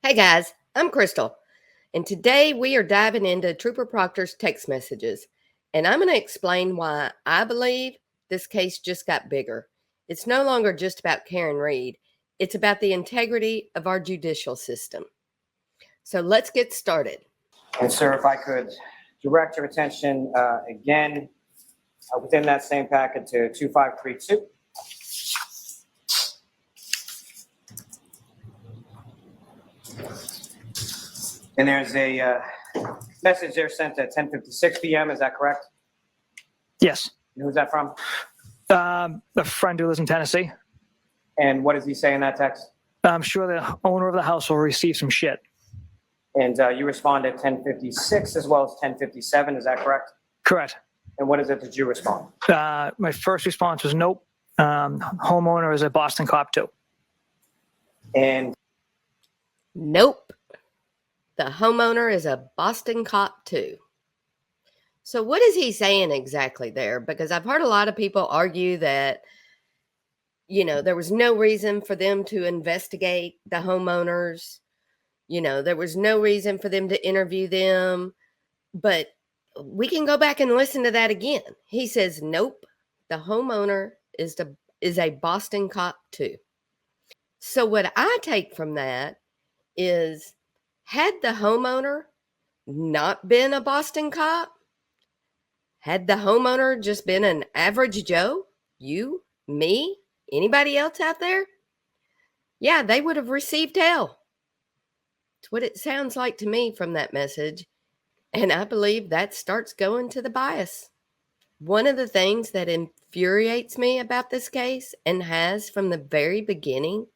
Hey guys, I'm Crystal, and today we are diving into Trooper Proctor's text messages, and I'm going to explain why I believe this case just got bigger. It's no longer just about Karen Reed, it's about the integrity of our judicial system. So let's get started. And sir, if I could direct your attention again within that same packet to 2532. And there's a message there sent at 10:56 p.m. Is that correct? Yes. And who's that from? A friend who lives in Tennessee. And what does he say in that text? I'm sure the owner of the house will receive some shit. And you respond at 10:56 as well as 10:57. Is that correct? Correct. And what is it that you respond? My first response was nope. Homeowner is a Boston cop too. And Nope. The homeowner is a Boston cop too. So what is he saying exactly there? Because I've heard a lot of people argue that, there was no reason for them to investigate the homeowners. There was no reason for them to interview them. But we can go back and listen to that again. He says, nope, the homeowner is a Boston cop too. So what I take from that is, had the homeowner not been a Boston cop, had the homeowner just been an average Joe, you, me, anybody else out there, yeah, they would have received hell. It's what it sounds like to me from that message. And I believe that starts going to the bias. One of the things that infuriates me about this case, and has from the very beginning,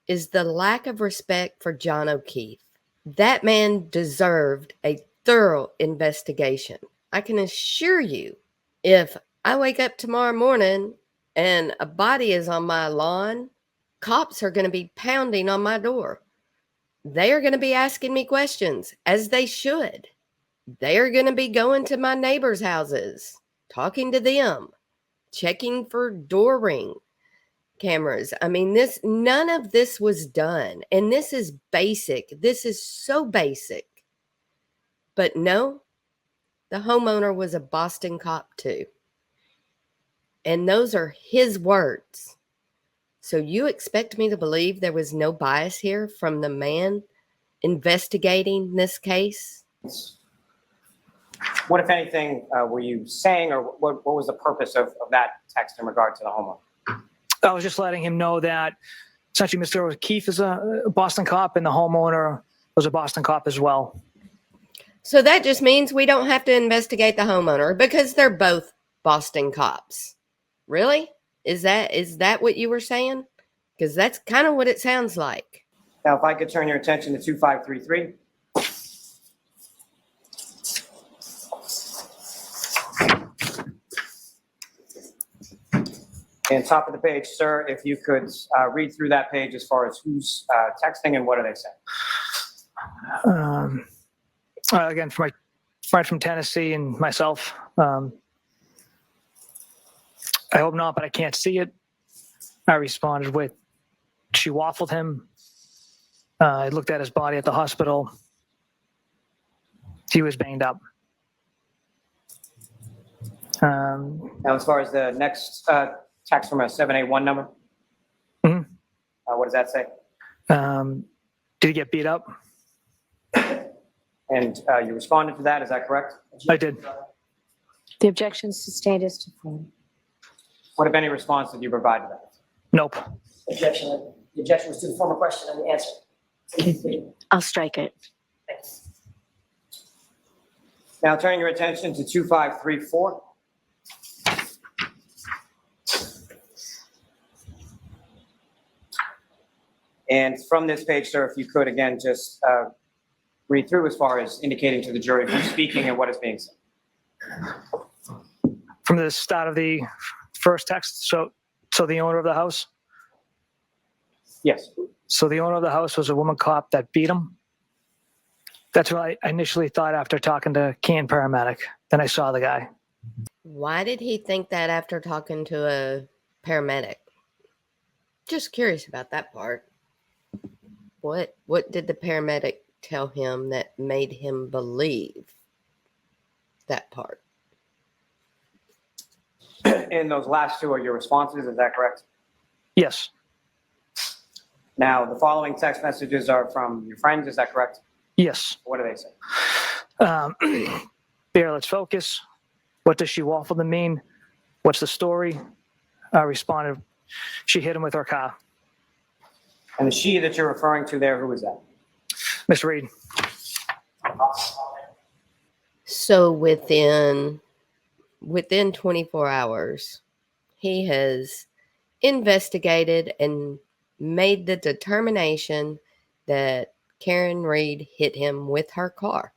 is the lack of respect for John O'Keefe. That man deserved a thorough investigation. I can assure you, if I wake up tomorrow morning and a body is on my lawn, cops are going to be pounding on my door. They are going to be asking me questions, as they should. They are going to be going to my neighbors' houses, talking to them, checking for door ring cameras. I mean, none of this was done. And this is basic. This is so basic. But no, the homeowner was a Boston cop too. And those are his words. So you expect me to believe there was no bias here from the man investigating this case? what, if anything, were you saying, or what was the purpose of that text in regard to the homeowner? I was just letting him know that essentially Mr. O'Keefe is a Boston cop and the homeowner was a Boston cop as well. So that just means we don't have to investigate the homeowner because they're both Boston cops. Really? Is that what you were saying? Because that's kind of what it sounds like. Now, if I could turn your attention to 2533. And top of the page, sir, if you could read through that page as far as who's texting and what are they saying? Again, for my friend from Tennessee and myself, I hope not, but I can't see it. I responded with, she waffled him. I looked at his body at the hospital. He was banged up. Now, as far as the next text from a 781 number, what does that say? Did he get beat up? And you responded to that, is that correct? I did. The objection is sustained as to form. What, if any, response did you provide to that? Nope. Objection. The objection was to the former question and the answer. I'll strike it. Thanks. Now, turning your attention to 2534. And from this page, sir, if you could again just read through as far as indicating to the jury who's speaking and what is being said. From the start of the first text, so the owner of the house? Yes. So the owner of the house was a woman cop that beat him? That's what I initially thought after talking to Can paramedic. Then I saw the guy. Why did he think that after talking to a paramedic? Just curious about that part. What did the paramedic tell him that made him believe that part? And those last two are your responses, is that correct? Yes. Now, the following text messages are from your friends, is that correct? Yes. What do they say? Bear, let's focus. What does she waffle to mean? What's the story? I responded, she hit him with her car. And the she that you're referring to there, who is that? Miss Reed. So within 24 hours, he has investigated and made the determination that Karen Reed hit him with her car.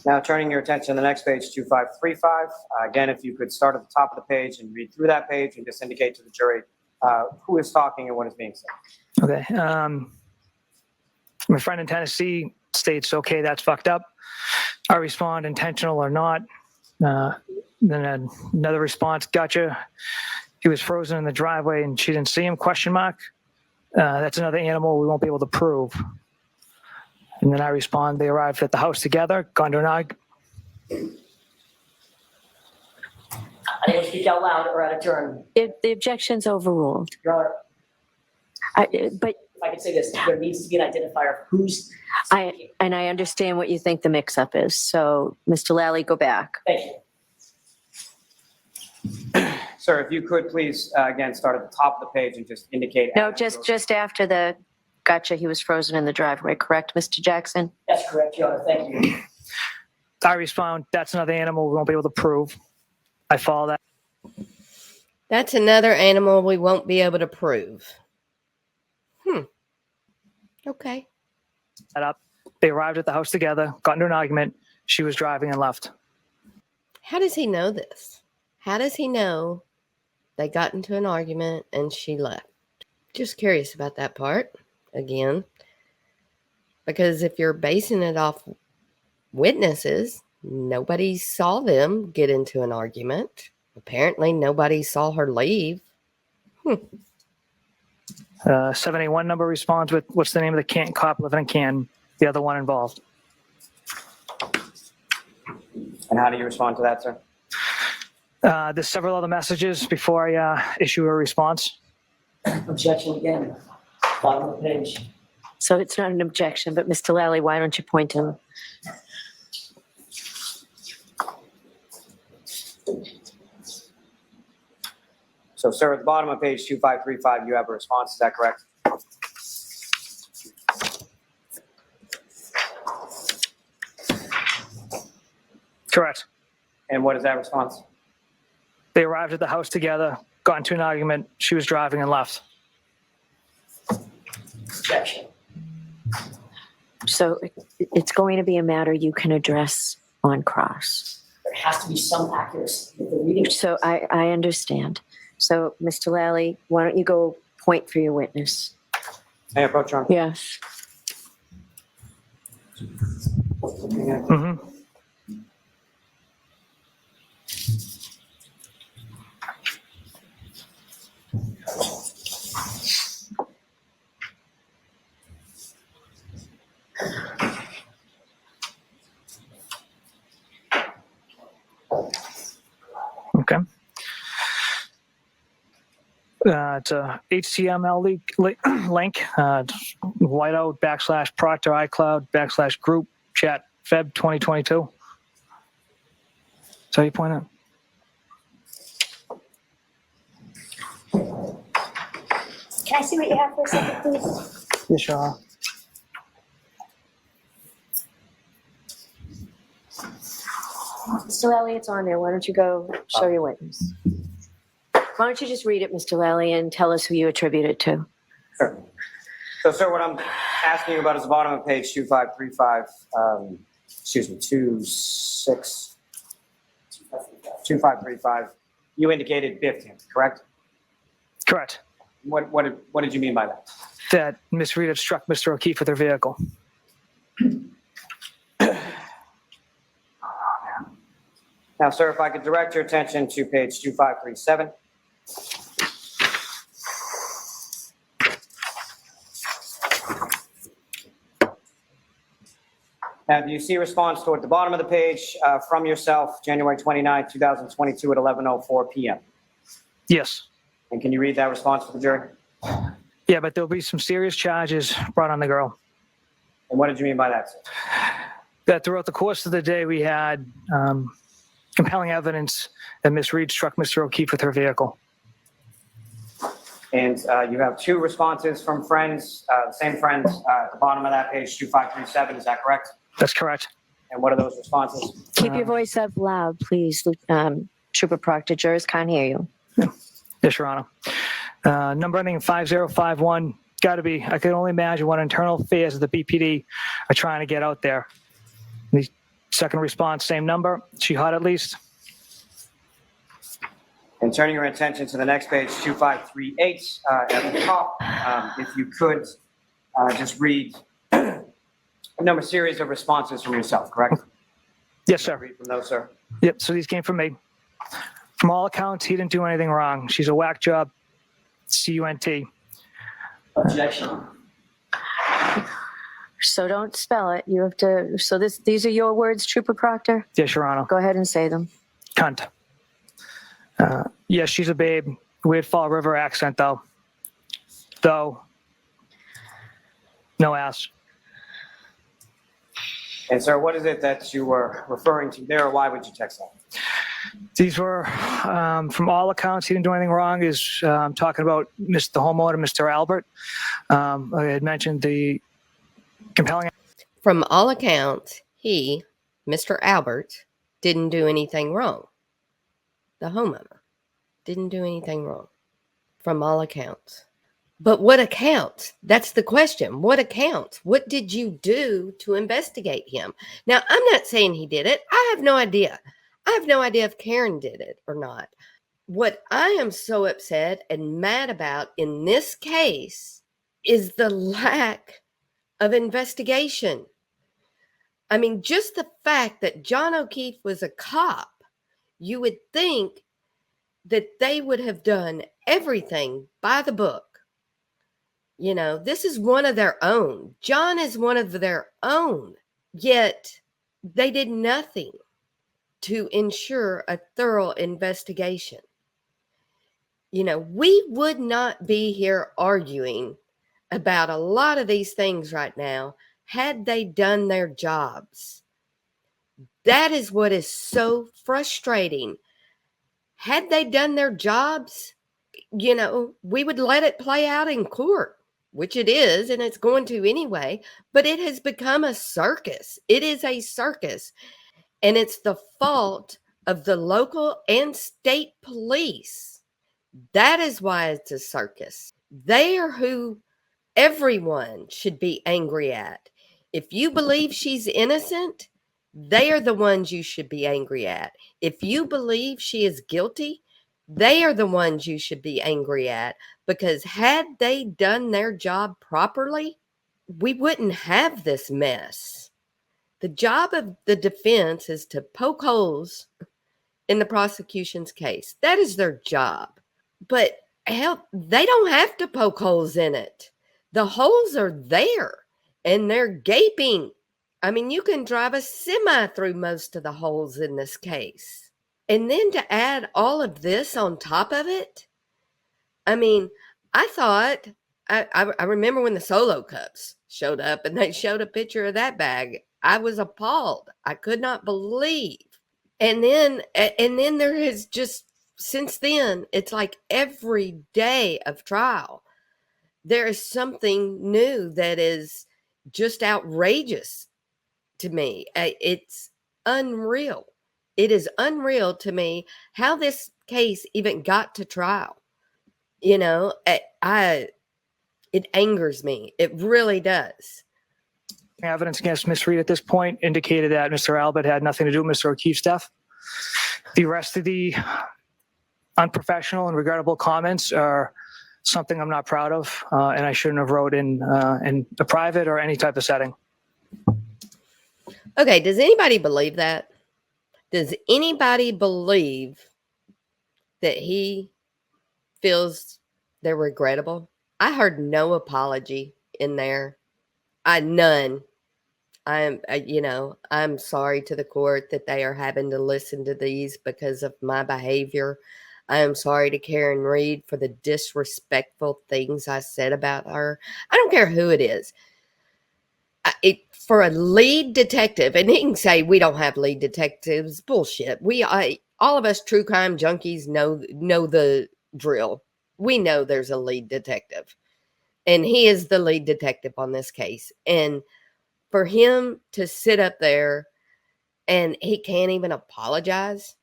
Now, turning your attention to the next page, 2535. Again, if you could start at the top of the page and read through that page and just indicate to the jury who is talking and what is being said. Okay. My friend in Tennessee states, okay, that's fucked up. I respond, intentional or not. Then another response, gotcha. He was frozen in the driveway and she didn't see him, question mark. That's another animal we won't be able to prove. And then I respond, they arrived at the house together, gone to an argument. I didn't speak out loud or out of turn. The objection's overruled. Your Honor, But if I could say this, there needs to be an identifier of who's speaking. I understand what you think the mix-up is. So, Mr. Lally, go back. Thank you. Sir, if you could please, again, start at the top of the page and just indicate. No, just after the gotcha, he was frozen in the driveway, correct, Mr. Jackson? That's correct, Your Honor. Thank you. I respond, that's another animal we won't be able to prove. I follow that. That's another animal we won't be able to prove. Okay. Up. They arrived at the house together, got into an argument. She was driving and left. How does he know this? How does he know they got into an argument and she left? Just curious about that part again. Because if you're basing it off witnesses, nobody saw them get into an argument. Apparently, nobody saw her leave. 781 number responds with, what's the name of the Canton cop living in Canton? The other one involved. And how do you respond to that, sir? There's several other messages before I issue a response. Objection again. Bottom of the page. So it's not an objection, but Mr. Lally, why don't you point him? So, sir, at the bottom of page 2535, you have a response, is that correct? Correct. And what is that response? They arrived at the house together, got into an argument. She was driving and left. Objection. So it's going to be a matter you can address on cross. There has to be some accuracy with the reading. So I understand. So, Mr. Lally, why don't you go point for your witness? May I approach, Your Honor? Yes. Mm-hmm. Okay. It's a HTML link, whiteout /Proctor iCloud /group chat Feb 2022. So you point out. Can I see what you have for a second, please? Yeah, sure. Mr. Lally, it's on there. Why don't you go show your witness? Why don't you just read it, Mr. Lally, and tell us who you attribute it to? Sure. So, sir, what I'm asking you about is the bottom of page 2535, 2535. You indicated biffed him, correct? Correct. What did you mean by that? That Miss Reed had struck Mr. O'Keefe with her vehicle. Now, sir, if I could direct your attention to page 2537. Now, do you see a response toward the bottom of the page from yourself, January 29, 2022 at 11:04 p.m.? Yes. And can you read that response for the jury? Yeah, but there'll be some serious charges brought on the girl. And what did you mean by that, sir? That throughout the course of the day, we had compelling evidence that Miss Reed struck Mr. O'Keefe with her vehicle. And you have two responses from friends, the same friends at the bottom of that page, 2537. Is that correct? That's correct. And what are those responses? Keep your voice up loud, please. Trooper Proctor, jurors can't hear you. Yes, Your Honor. Number ending in 5051. Got to be. I can only imagine what internal affairs of the BPD are trying to get out there. The second response, same number. She hot at least. And turning your attention to the next page, 2538, at the top, if you could just read a number series of responses from yourself, correct? Yes, sir. Read from those, sir. Yep. So these came from me. From all accounts, he didn't do anything wrong. She's a whack job. CUNT. Objection. So don't spell it. You have to. So these are your words, Trooper Proctor? Yes, Your Honor. Go ahead and say them. Cunt. Yes, she's a babe. Weird Fall River accent, though. Though. No ass. And sir, what is it that you were referring to there, or why would you text that? These were, from all accounts, he didn't do anything wrong. Is talking about the homeowner, Mr. Albert. I had mentioned the compelling. From all accounts, he, Mr. Albert, didn't do anything wrong. The homeowner didn't do anything wrong. From all accounts. But what accounts? That's the question. What accounts? What did you do to investigate him? Now, I'm not saying he did it. I have no idea. I have no idea if Karen did it or not. What I am so upset and mad about in this case is the lack of investigation. I mean, just the fact that John O'Keefe was a cop, you would think that they would have done everything by the book. You know, this is one of their own. John is one of their own. Yet they did nothing to ensure a thorough investigation. You know, we would not be here arguing about a lot of these things right now had they done their jobs. That is what is so frustrating. Had they done their jobs, you know, we would let it play out in court, which it is, and it's going to anyway, but it has become a circus. It is a circus, and it's the fault of the local and state police. That is why it's a circus. They are who everyone should be angry at. If you believe she's innocent, they are the ones you should be angry at. If you believe she is guilty, they are the ones you should be angry at, because had they done their job properly, we wouldn't have this mess. The job of the defense is to poke holes in the prosecution's case. That is their job. But hell, they don't have to poke holes in it. The holes are there and they're gaping. I mean, you can drive a semi through most of the holes in this case. And then to add all of this on top of it, I mean, I thought, I remember when the Solo Cups showed up and they showed a picture of that bag. I was appalled. I could not believe. And then there is just, since then, it's like every day of trial, there is something new that is just outrageous to me. It's unreal. It is unreal to me how this case even got to trial. You know, it angers me. It really does. Evidence against Miss Reed at this point indicated that Mr. Albert had nothing to do with Mr. O'Keefe's death. The rest of the unprofessional and regrettable comments are something I'm not proud of, and I shouldn't have wrote in a private or any type of setting. Okay, does anybody believe that? Does anybody believe that he feels they're regrettable? I heard no apology in there. None. I'm sorry to the court that they are having to listen to these because of my behavior. I am sorry to Karen Reed for the disrespectful things I said about her. I don't care who it is. For a lead detective, and he can say we don't have lead detectives. Bullshit. All of us true crime junkies know the drill. We know there's a lead detective, and he is the lead detective on this case. And for him to sit up there and he can't even apologize,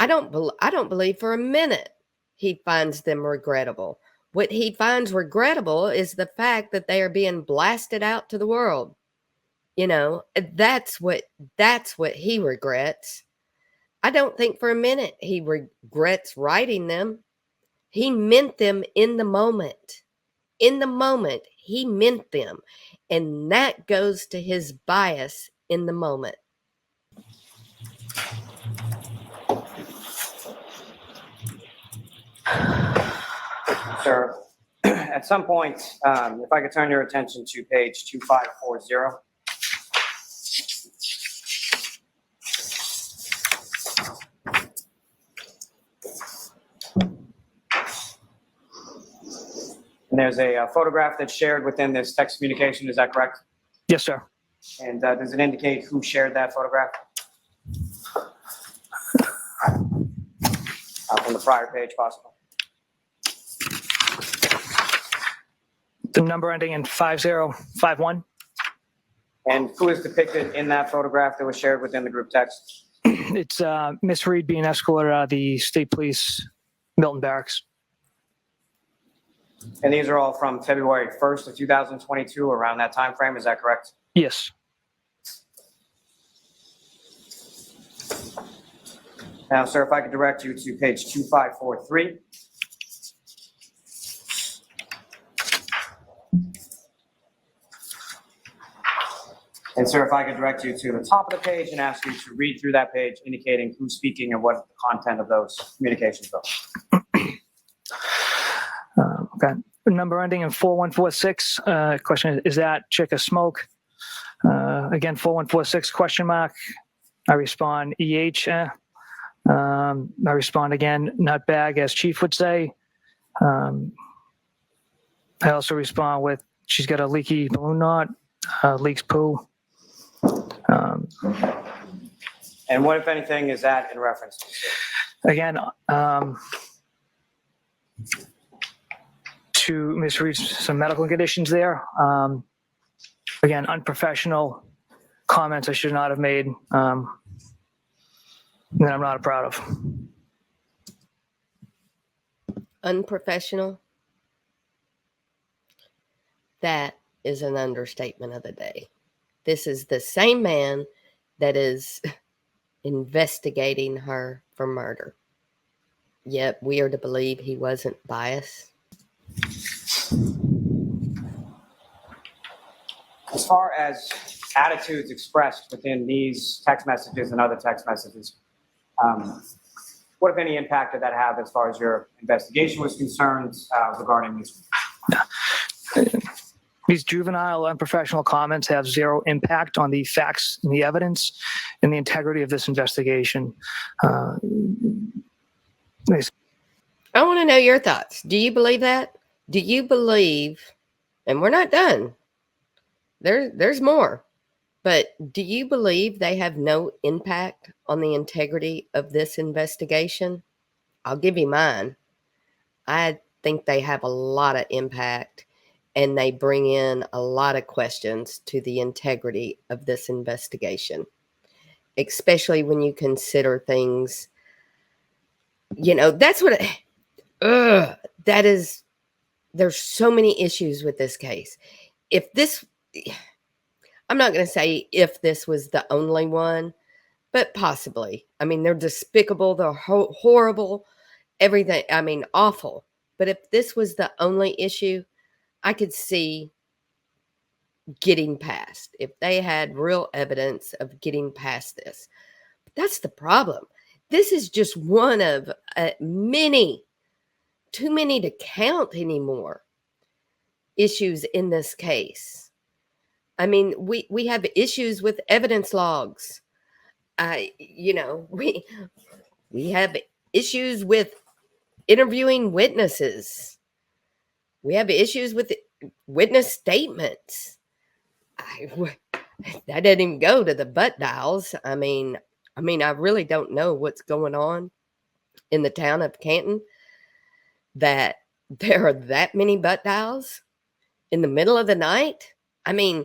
I don't believe for a minute he finds them regrettable. What he finds regrettable is the fact that they are being blasted out to the world. That's what he regrets. I don't think for a minute he regrets writing them. He meant them in the moment. In the moment, he meant them. And that goes to his bias in the moment. Sir, at some point, if I could turn your attention to page 2540. And there's a photograph that's shared within this text communication. Is that correct? Yes, sir. And does it indicate who shared that photograph? From the prior page, possible. The number ending in 5051. And who is depicted in that photograph that was shared within the group text? It's Miss Reed being escorted out of the State Police Milton Barracks. And these are all from February 1st of 2022, around that time frame. Is that correct? Yes. Now, sir, if I could direct you to page 2543. And sir, if I could direct you to the top of the page and ask you to read through that page, indicating who's speaking and what the content of those communications are. Okay. Number ending in 4146. Question is that chick a smoke? Again, 4146 question mark. I respond EH. I respond again, nut bag, as Chief would say. I also respond with she's got a leaky balloon knot, leaks poo. And what, if anything, is that in reference to? Again, to Ms. Reed's some medical conditions there. Again, unprofessional comments I should not have made, that I'm not proud of. Unprofessional? That is an understatement of the day. This is the same man that is investigating her for murder. Yet we are to believe he wasn't biased. As far as attitudes expressed within these text messages and other text messages, what, if any, impact did that have as far as your investigation was concerned regarding these? These juvenile, unprofessional comments have zero impact on the facts and the evidence and the integrity of this investigation. I want to know your thoughts. Do you believe that? Do you believe, and we're not done, there's more, but do you believe they have no impact on the integrity of this investigation? I'll give you mine. I think they have a lot of impact, and they bring in a lot of questions to the integrity of this investigation, especially when you consider things, that's what, that is, there's so many issues with this case. I'm not going to say if this was the only one, but possibly. I mean, they're despicable, they're horrible, everything. I mean, awful. But if this was the only issue, I could see getting past, if they had real evidence of getting past this. But that's the problem. This is just one of many, too many to count anymore, issues in this case. I mean, we have issues with evidence logs. We have issues with interviewing witnesses. We have issues with witness statements. That didn't even go to the butt dials. I mean, I really don't know what's going on in the town of Canton that there are that many butt dials in the middle of the night. I mean,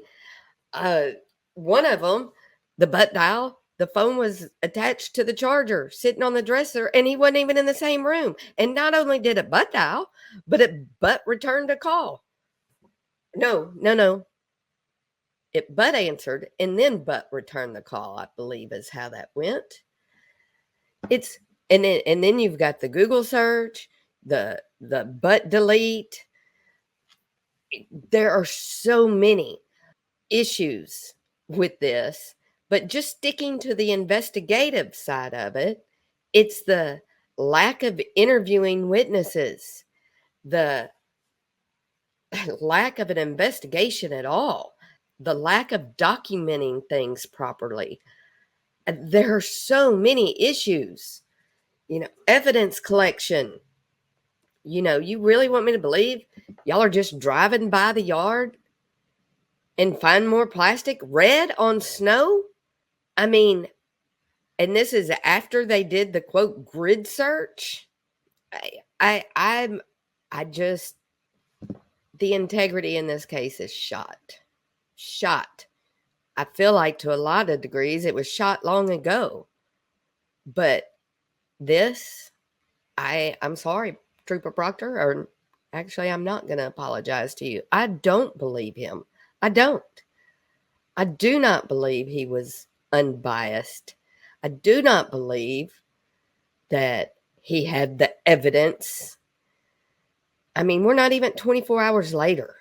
one of them, the butt dial, the phone was attached to the charger sitting on the dresser, and he wasn't even in the same room. And not only did it butt dial, but it butt returned a call. No. It butt answered and then butt returned the call, I believe is how that went. And then you've got the Google search, the butt delete. There are so many issues with this, but just sticking to the investigative side of it, it's the lack of interviewing witnesses, the lack of an investigation at all, the lack of documenting things properly. There are so many issues, evidence collection. You really want me to believe y'all are just driving by the yard and find more plastic red on snow? I mean, and this is after they did the quote grid search. The integrity in this case is shot. I feel like to a lot of degrees it was shot long ago. But this, I'm sorry, Trooper Proctor, or actually I'm not going to apologize to you. I don't believe him. I don't. I do not believe he was unbiased. I do not believe that he had the evidence. I mean, we're not even 24 hours later.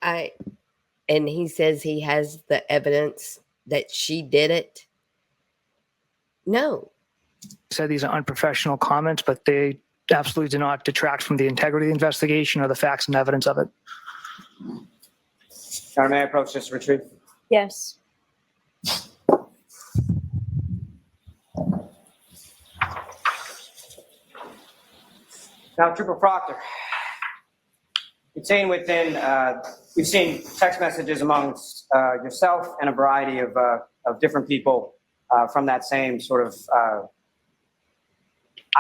And he says he has the evidence that she did it. No. Said these are unprofessional comments, but they absolutely do not detract from the integrity of the investigation or the facts and evidence of it. Your Honor, may I approach this retreat? Yes. Now, Trooper Proctor, we've seen text messages amongst yourself and a variety of different people from that same sort of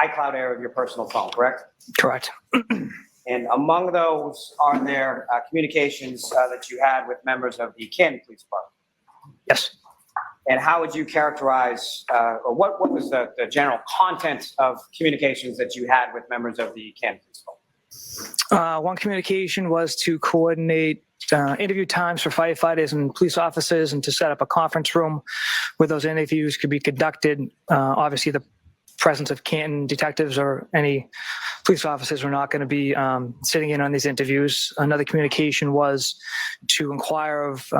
iCloud area of your personal phone, correct? Correct. And among those are there communications that you had with members of the Canton Police Department? Yes. And how would you characterize, or what was the general content of communications that you had with members of the Canton Police Department? One communication was to coordinate interview times for firefighters and police officers and to set up a conference room where those interviews could be conducted. Obviously, the presence of Canton detectives or any police officers were not going to be sitting in on these interviews. Another communication was to inquire of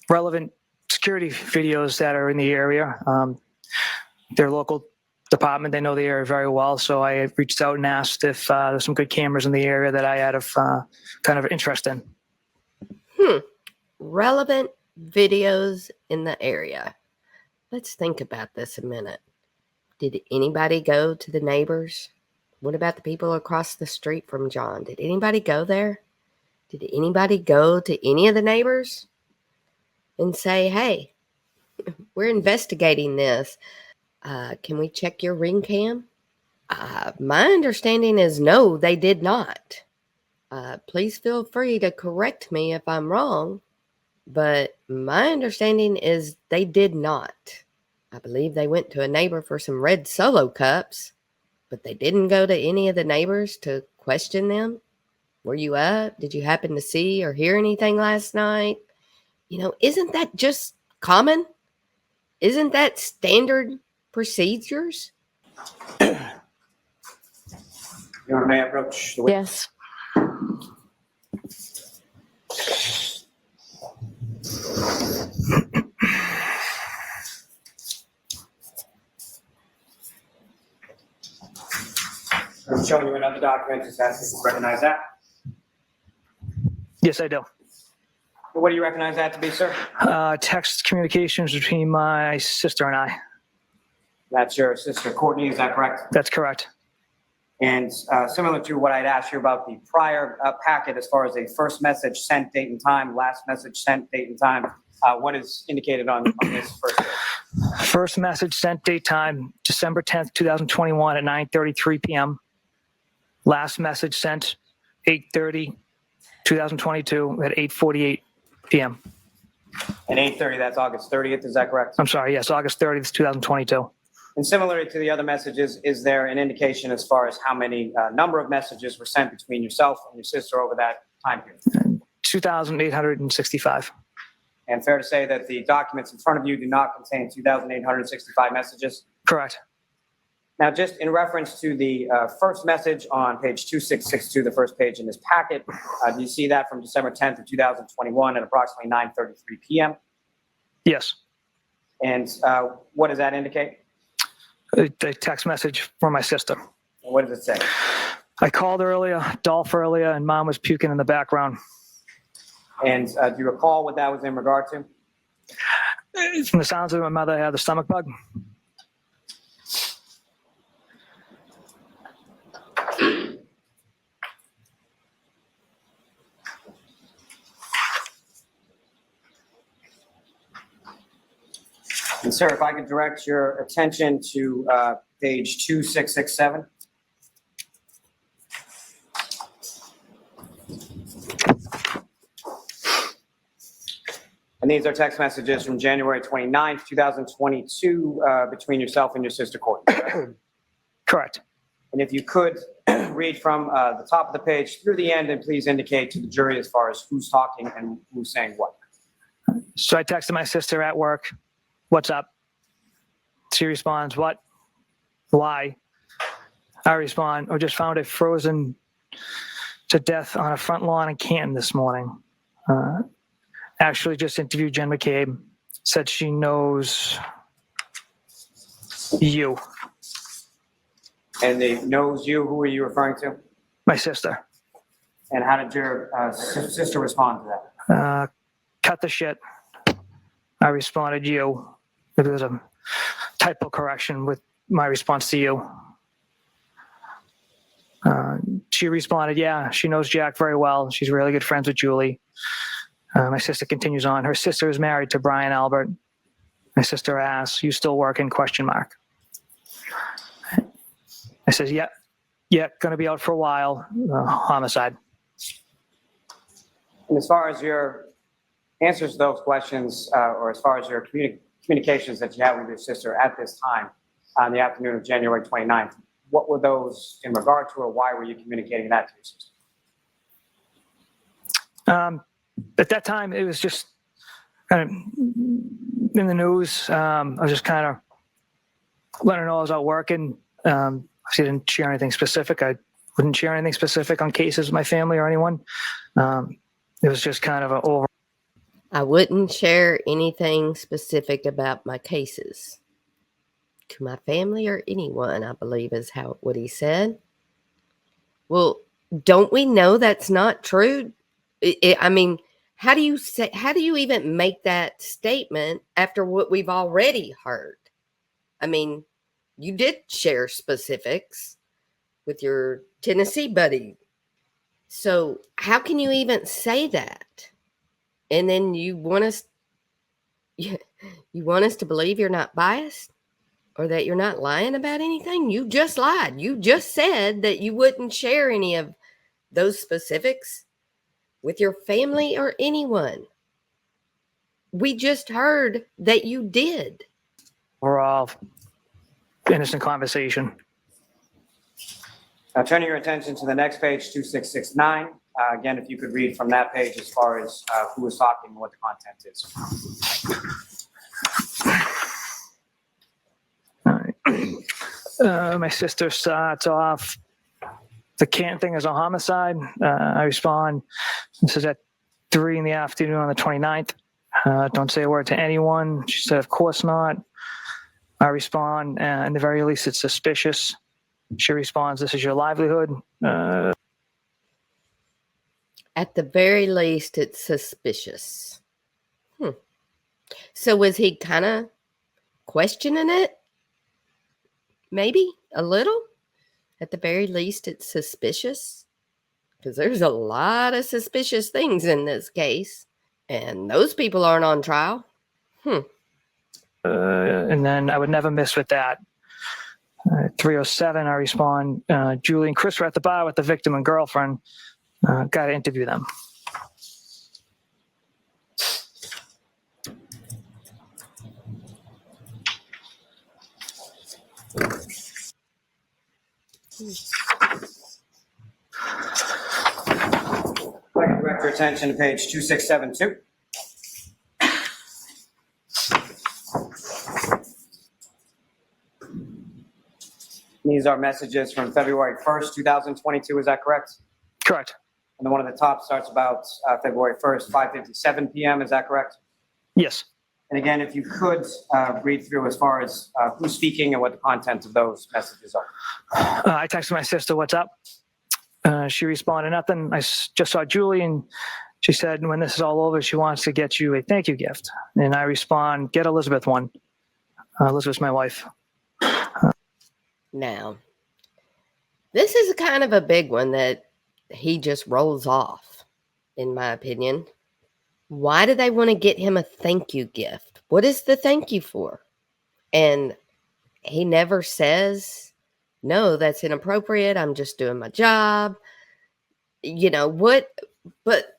relevant security videos that are in the area. Their local department, they know the area very well, so I reached out and asked if there's some good cameras in the area that I had of kind of interest in. Relevant videos in the area. Let's think about this a minute. Did anybody go to the neighbors? What about the people across the street from John? Did anybody go there? Did anybody go to any of the neighbors and say, hey, we're investigating this. Can we check your ring cam? My understanding is no, they did not. Please feel free to correct me if I'm wrong, but my understanding is they did not. I believe they went to a neighbor for some red Solo cups, but they didn't go to any of the neighbors to question them. Were you up? Did you happen to see or hear anything last night? Isn't that just common? Isn't that standard procedures? Your Honor, may I approach the witness? Yes. I'm showing you another document, just asking if you recognize that. Yes, I do. What do you recognize that to be, sir? Text communications between my sister and I. That's your sister Courtney, is that correct? That's correct. And similar to what I'd asked you about the prior packet, as far as a first message sent date and time, last message sent date and time, what is indicated on this first page? First message sent date time, December 10th, 2021 at 9:33 p.m. Last message sent 8:30, 2022 at 8:48 p.m. And 8:30, that's August 30th, is that correct? I'm sorry, yes, August 30th, 2022. And similarly to the other messages, is there an indication as far as how many number of messages were sent between yourself and your sister over that time period? 2,865. And fair to say that the documents in front of you do not contain 2,865 messages? Correct. Now, just in reference to the first message on page 2662, the first page in this packet, do you see that from December 10th of 2021 at approximately 9:33 p.m.? Yes. And what does that indicate? A text message from my sister. And what does it say? I called earlier, Dolph earlier, and mom was puking in the background. And do you recall what that was in regard to? From the sounds of it, my mother had the stomach bug. And sir, if I could direct your attention to page 2667. And these are text messages from January 29th, 2022, between yourself and your sister Courtney. Correct. And if you could read from the top of the page through the end, and please indicate to the jury as far as who's talking and who's saying what. So I texted my sister at work, "What's up?" She responds, "What? Why?" I respond, "I just found it frozen to death on a front lawn in Canton this morning. Actually just interviewed Jen McCabe, said she knows you." And the knows you, who are you referring to? My sister. And how did your sister respond to that? Cut the shit. I responded, "You." It was a typo correction with my response to you. She responded, "Yeah, she knows Jack very well. She's really good friends with Julie." My sister continues on. Her sister is married to Brian Albert. My sister asks, "You still working?" ? I says, yeah, going to be out for a while. Homicide. And as far as your answers to those questions, or as far as your communications that you had with your sister at this time on the afternoon of January 29th, what were those in regard to, or why were you communicating that to your sister? At that time, it was just kind of in the news. I was just kind of letting her know I was out working. She didn't share anything specific. I wouldn't share anything specific on cases with my family or anyone. It was just kind of an over. I wouldn't share anything specific about my cases to my family or anyone, I believe is what he said. Well, don't we know that's not true? I mean, how do you even make that statement after what we've already heard? I mean, you did share specifics with your Tennessee buddy. So how can you even say that? And then you want us to believe you're not biased or that you're not lying about anything? You just lied. You just said that you wouldn't share any of those specifics with your family or anyone. We just heard that you did. We're all innocent conversation. Now, turning your attention to the next page, 2669. Again, if you could read from that page as far as who is talking and what the content is. All right. My sister starts off, "The Canton thing is a homicide." I respond, "This is at 3 in the afternoon on the 29th. Don't say a word to anyone." She said, "Of course not." I respond, "In the very least, it's suspicious." She responds, "This is your livelihood." At the very least, it's suspicious. So was he kind of questioning it? Maybe a little? At the very least, it's suspicious. Because there's a lot of suspicious things in this case. And those people aren't on trial. And then I would never miss with that. 307, I respond, Julie and Chris were at the bar with the victim and girlfriend. Got to interview them. I'd like to direct your attention to page 2672. These are messages from February 1st, 2022. Is that correct? Correct. And the one at the top starts about February 1st, 5:57 p.m. Is that correct? Yes. And again, if you could read through as far as who's speaking and what the content of those messages are. I texted my sister, "What's up?" She responded, "Nothing. I just saw Julie, and she said when this is all over, she wants to get you a thank you gift." And I respond, "Get Elizabeth one." Elizabeth's my wife. Now, this is kind of a big one that he just rolls off, in my opinion. Why do they want to get him a thank you gift? What is the thank you for? And he never says, no, that's inappropriate. I'm just doing my job. You know, what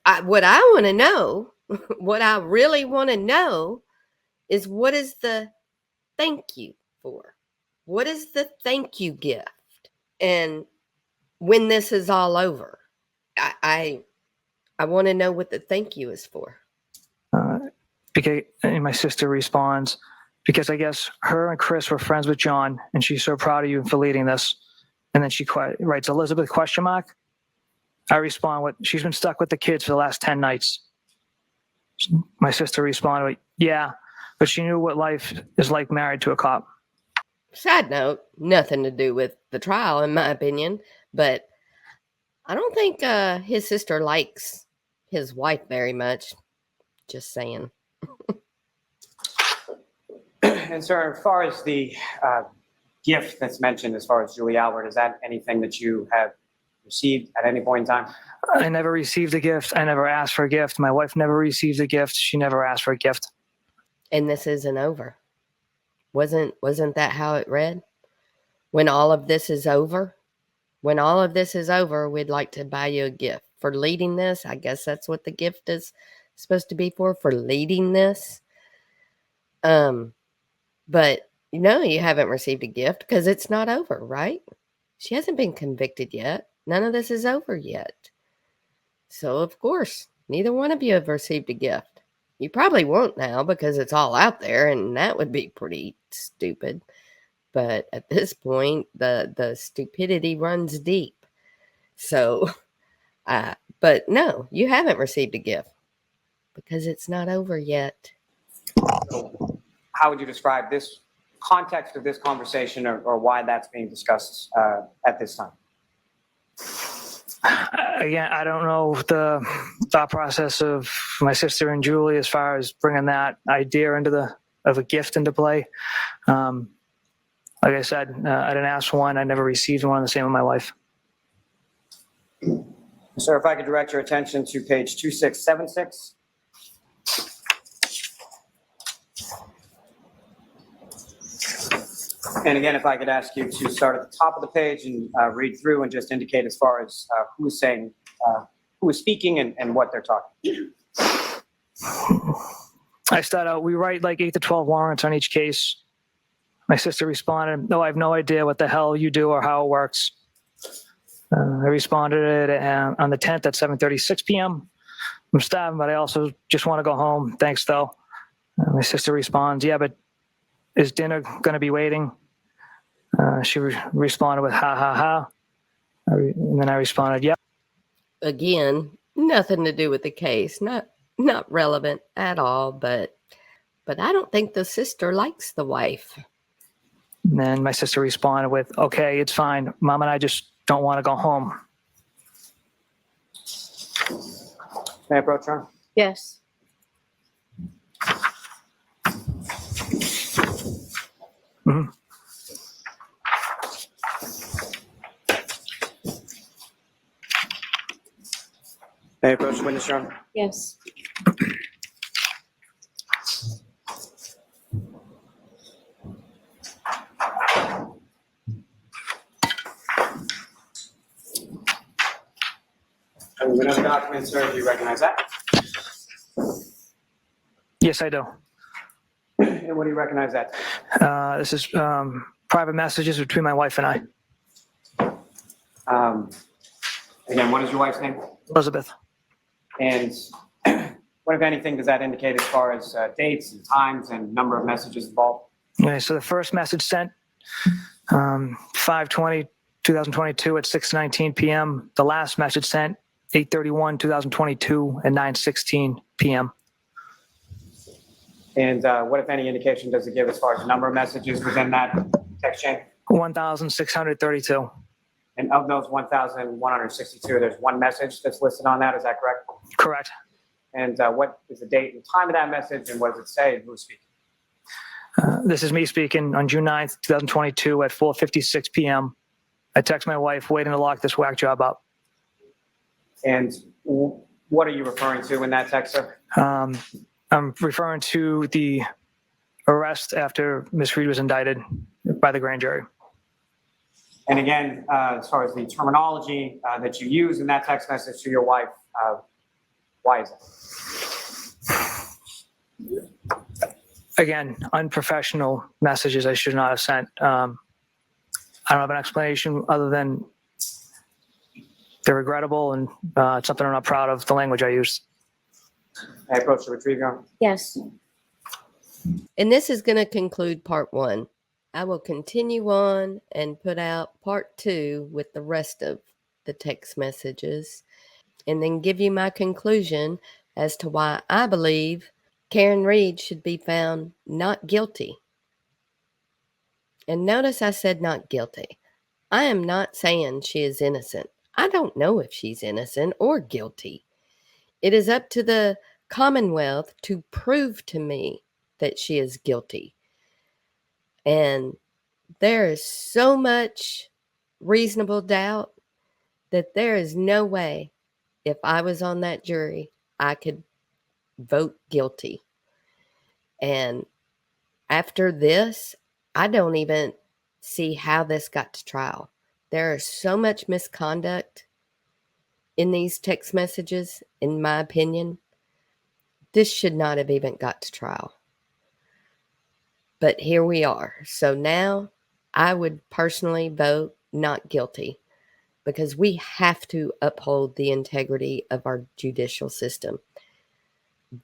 I want to know, what I really want to know is what is the thank you for? What is the thank you gift? And when this is all over, I want to know what the thank you is for. Because, and my sister responds, because I guess her and Chris were friends with John, and she's so proud of you for leading this. And then she writes, Elizabeth, question mark. I respond with, she's been stuck with the kids for the last 10 nights. My sister responded with, yeah, but she knew what life is like married to a cop. Side note, nothing to do with the trial, in my opinion, but I don't think his sister likes his wife very much. Just saying. And sir, as far as the gift that's mentioned, as far as Julie Albert, is that anything that you have received at any point in time? I never received a gift. I never asked for a gift. My wife never received a gift. She never asked for a gift. And this isn't over. Wasn't that how it read? When all of this is over, we'd like to buy you a gift for leading this. I guess that's what the gift is supposed to be for leading this. But you haven't received a gift because it's not over, right? She hasn't been convicted yet. None of this is over yet. So of course, neither one of you have received a gift. You probably won't now because it's all out there, and that would be pretty stupid. But at this point, the stupidity runs deep. So, but no, you haven't received a gift because it's not over yet. So how would you describe this context of this conversation, or why that's being discussed at this time? Again, I don't know the thought process of my sister and Julie as far as bringing that idea of a gift into play. Like I said, I didn't ask for one. I never received one. The same with my wife. Sir, if I could direct your attention to page 2676. And again, if I could ask you to start at the top of the page and read through and just indicate as far as who is saying, who is speaking and what they're talking. I start out, we write like 8 to 12 warrants on each case. My sister responded, no, I have no idea what the hell you do or how it works. I responded on the 10th at 7:36 p.m. I'm starving, but I also just want to go home. Thanks, though. My sister responds, yeah, but is dinner going to be waiting? She responded with, ha, ha, ha. And then I responded, yep. Again, nothing to do with the case. Not relevant at all, but I don't think the sister likes the wife. And then my sister responded with, okay, it's fine. Mom and I just don't want to go home. Mayor Proctor? Yes. Mhm. Mayor Proctor, witness your honor? Yes. And another document, sir, do you recognize that? Yes, I do. And what do you recognize that? This is private messages between my wife and I, Again, what is your wife's name? Elizabeth. And what, if anything, does that indicate as far as dates and times and number of messages involved? Okay, so the first message sent 5/20/2022 at 6:19 p.m. The last message sent 8/31/2022 at 9:16 p.m. And what, if any, indication does it give as far as the number of messages within that text chain? 1,632. And of those 1,162, there's one message that's listed on that, is that correct? Correct. And what is the date and time of that message, and what does it say, and who's speaking? This is me speaking on June 9th, 2022 at 4:56 p.m. I text my wife waiting to lock this whack job up. And what are you referring to in that text, sir? I'm referring to the arrest after Ms. Reed was indicted by the grand jury. And again, as far as the terminology that you use in that text message to your wife, why is it? Again, unprofessional messages I should not have sent. I don't have an explanation other than they're regrettable and it's something I'm not proud of, the language I used. I approach the retriever. Yes. And this is going to conclude part 1. I will continue on and put out part 2 with the rest of the text messages and then give you my conclusion as to why I believe Karen Reed should be found not guilty. And notice I said not guilty. I am not saying she is innocent. I don't know if she's innocent or guilty. It is up to the Commonwealth to prove to me that she is guilty. And there is so much reasonable doubt that there is no way, if I was on that jury, I could vote guilty. And after this, I don't even see how this got to trial. There is so much misconduct in these text messages, in my opinion. This should not have even got to trial. But here we are. So now I would personally vote not guilty because we have to uphold the integrity of our judicial system.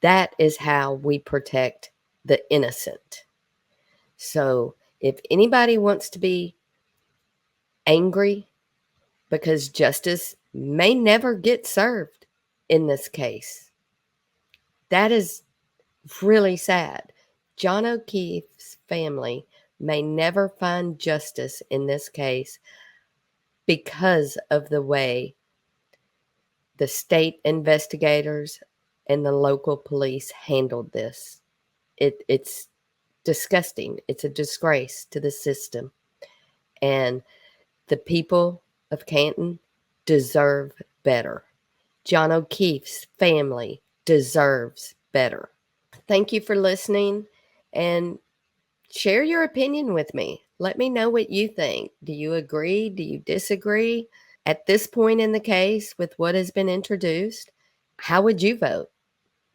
That is how we protect the innocent. So if anybody wants to be angry because justice may never get served in this case, that is really sad. John O'Keefe's family may never find justice in this case because of the way the state investigators and the local police handled this. It's disgusting. It's a disgrace to the system. And the people of Canton deserve better. John O'Keefe's family deserves better. Thank you for listening and share your opinion with me. Let me know what you think. Do you agree? Do you disagree? At this point in the case, with what has been introduced, how would you vote?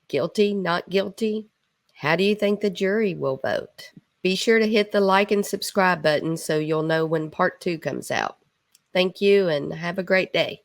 Guilty, not guilty? How do you think the jury will vote? Be sure to hit the like and subscribe button so you'll know when part 2 comes out. Thank you and have a great day.